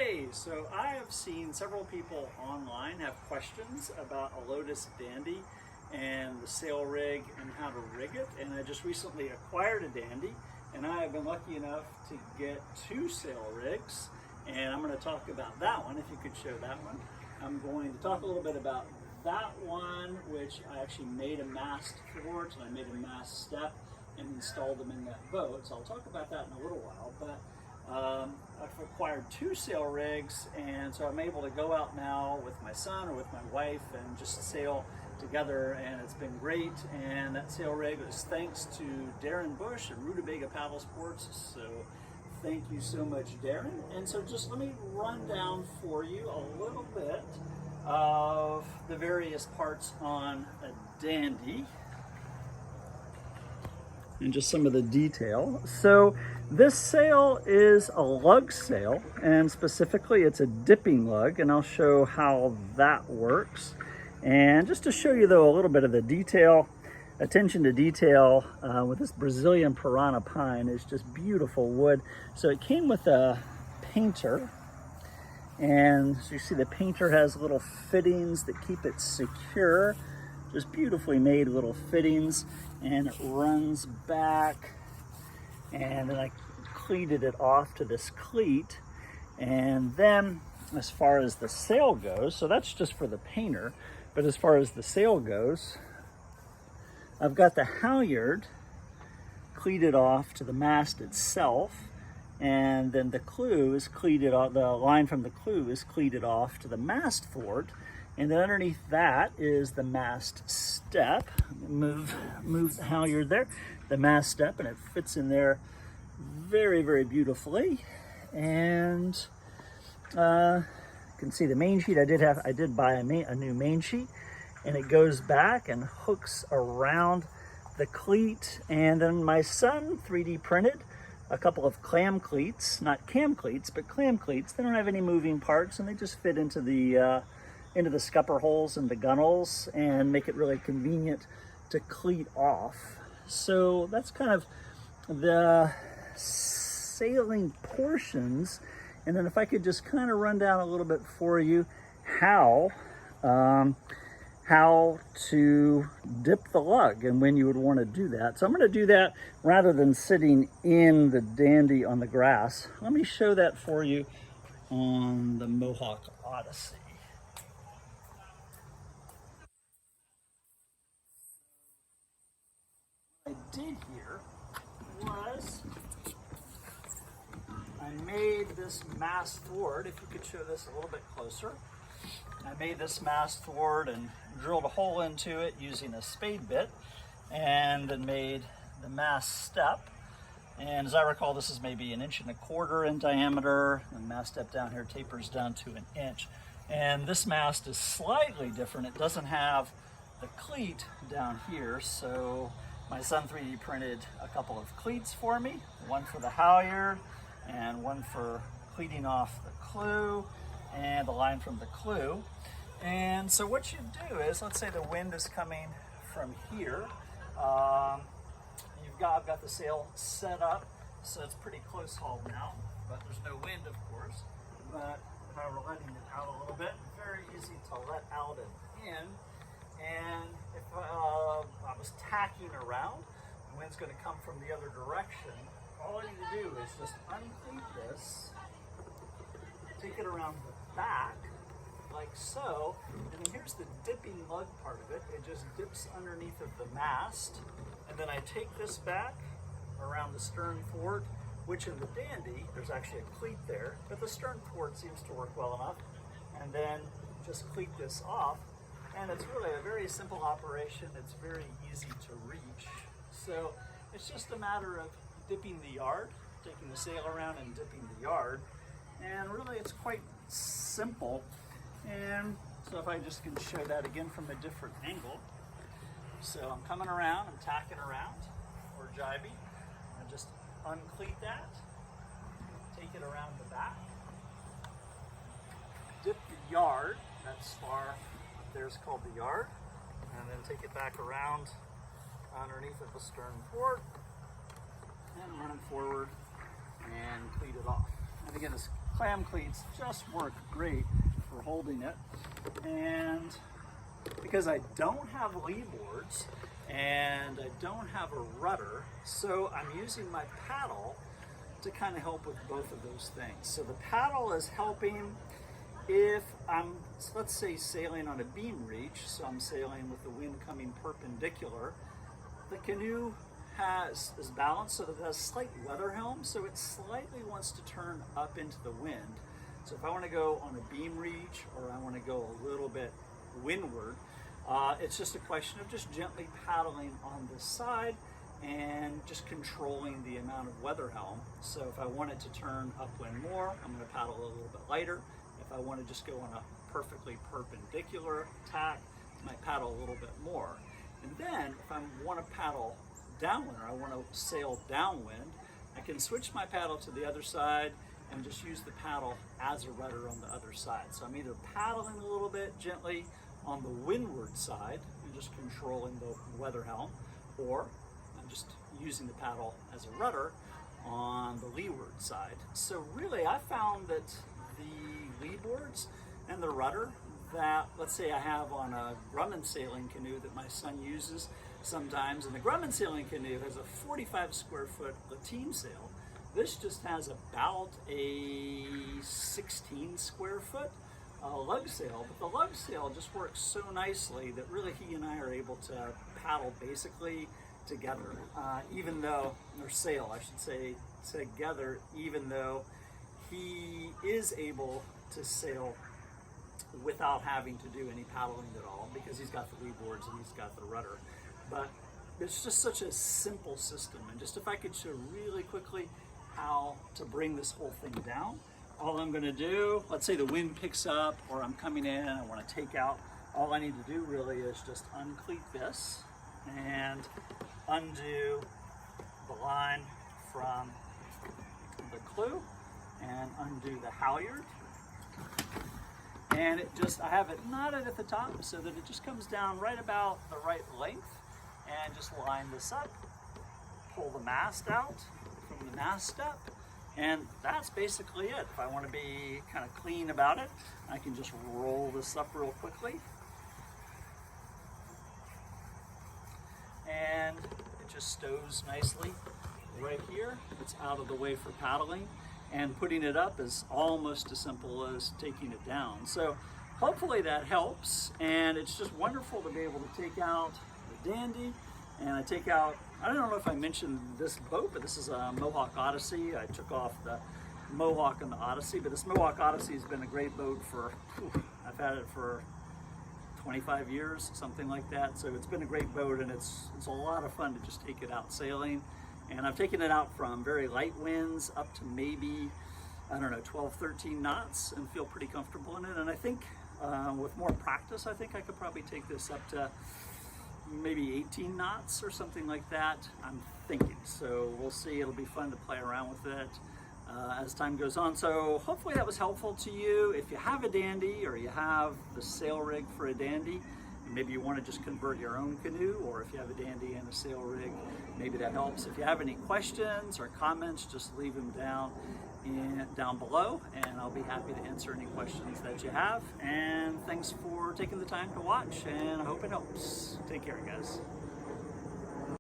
Hey, so I have seen several people online have questions about a Lotus Dandy and the sail rig and how to rig it. And I just recently acquired a Dandy, and I have been lucky enough to get 2 sail rigs. And I'm going to talk about that one, if you could show that one. I'm going to talk a little bit about that one, which I actually made a mast thwart and I made a mast step and installed them in that boat. So I'll talk about that in a little while. But I've acquired 2 sail rigs, and so I'm able to go out now with my son or with my wife and just sail together, and it's been great. And that sail rig is thanks to Darren Bush and Rudder Paddle Sports. So thank you so much, Darren. And so just let me run down for you a little bit of the various parts on a Dandy and just some of the detail. So this sail is a lug sail, and specifically it's a dipping lug, and I'll show how that works. And just to show you though a little bit of the detail, attention to detail with this Brazilian piranha pine is just beautiful wood. So it came with a painter, and so you see the painter has little fittings that keep it secure. Just beautifully made little fittings, and it runs back, and then I cleated it off to this cleat. And then as far as the sail goes, so that's just for the painter, but as far as the sail goes, I've got the halyard cleated off to the mast itself, and then the clew is cleated off, the line from the clew is cleated off to the mast thwart. And then underneath that is the mast step. Move the halyard there, the mast step, and it fits in there very, very beautifully. And you can see the main sheet. I did buy a new main sheet, and it goes back and hooks around the cleat. And then my son 3D printed a couple of clam cleats, not cam cleats, but clam cleats. They don't have any moving parts, and they just fit into the scupper holes and the gunnels and make it really convenient to cleat off. So that's kind of the sailing portions. And then if I could just kind of run down a little bit for you how to dip the lug and when you would want to do that. So I'm going to do that rather than sitting in the Dandy on the grass. Let me show that for you on the Mohawk Odyssey. What I did here was I made this mast thwart. If you could show this a little bit closer. I made this mast thwart and drilled a hole into it using a spade bit, and then made the mast step. And as I recall, this is maybe 1.25 inches in diameter. The mast step down here tapers down to 1 inch. And this mast is slightly different. It doesn't have the cleat down here, so my son 3D printed a couple of cleats for me, one for the halyard and one for cleating off the clew and the line from the clew. And so what you do is, let's say the wind is coming from here. I've got the sail set up, so it's pretty close haul now, but there's no wind, of course. But if I were letting it out a little bit, very easy to let out and in. And if I was tacking around, the wind's going to come from the other direction. All I need to do is just uncleat this, take it around the back, like so, and then here's the dipping lug part of it. It just dips underneath of the mast, and then I take this back around the stern thwart, which in the Dandy, there's actually a cleat there, but the stern thwart seems to work well enough, and then just cleat this off. And it's really a very simple operation. It's very easy to reach. So it's just a matter of dipping the yard, taking the sail around and dipping the yard. And really it's quite simple. And so if I just can show that again from a different angle. So I'm coming around, I'm tacking around, or jibing, and just uncleat that, take it around the back, dip the yard, that's far. There's called the yard, and then take it back around underneath of the stern thwart and run it forward and cleat it off. And again, this clam cleats just work great for holding it. And because I don't have leeboards and I don't have a rudder, so I'm using my paddle to kind of help with both of those things. So the paddle is helping if I'm, let's say, sailing on a beam reach, so I'm sailing with the wind coming perpendicular. The canoe is balanced so that it has slight weather helm, so it slightly wants to turn up into the wind. So if I want to go on a beam reach or I want to go a little bit windward, it's just a question of just gently paddling on the side and just controlling the amount of weather helm. So if I want it to turn upwind more, I'm going to paddle a little bit lighter. If I want to just go on a perfectly perpendicular tack, I might paddle a little bit more. And then if I want to paddle downwind, or I want to sail downwind, I can switch my paddle to the other side and just use the paddle as a rudder on the other side. So I'm either paddling a little bit gently on the windward side and just controlling the weather helm, or I'm just using the paddle as a rudder on the leeward side. So really I found that the leeboards and the rudder that, let's say I have on a Grumman sailing canoe that my son uses sometimes, and the Grumman sailing canoe has a 45 square foot lateen sail. This just has about a 16 square foot lug sail, but the lug sail just works so nicely that really he and I are able to paddle basically together, even though, or sail I should say, together, even though he is able to sail without having to do any paddling at all, because he's got the leeboards and he's got the rudder. But it's just such a simple system, and just if I could show really quickly how to bring this whole thing down. All I'm going to do, let's say the wind picks up or I'm coming in and I want to take out, all I need to do really is just uncleat this and undo the line from the clew and undo the halyard. And it just, I have it knotted at the top so that it just comes down right about the right length, and just line this up, pull the mast out from the mast step, and that's basically it. If I want to be kind of clean about it, I can just roll this up real quickly, and it just stows nicely right here. It's out of the way for paddling. And putting it up is almost as simple as taking it down. So hopefully that helps, and it's just wonderful to be able to take out the Dandy, and I take out, I don't know if I mentioned this boat, but this is a Mohawk Odyssey. I took off the Mohawk and the Odyssey, but this Mohawk Odyssey has been a great boat for, I've had it for 25 years, something like that. So it's been a great boat, and it's a lot of fun to just take it out sailing. And I've taken it out from very light winds up to maybe, I don't know, 12, 13 knots, and feel pretty comfortable in it. And I think with more practice, I think I could probably take this up to maybe 18 knots or something like that, I'm thinking. So we'll see, it'll be fun to play around with it as time goes on. So hopefully that was helpful to you. If you have a Dandy, or you have the sail rig for a Dandy, maybe you want to just convert your own canoe, or if you have a Dandy and a sail rig, maybe that helps. If you have any questions or comments, just leave them down below, and I'll be happy to answer any questions that you have. And thanks for taking the time to watch, and I hope it helps. Take care, guys.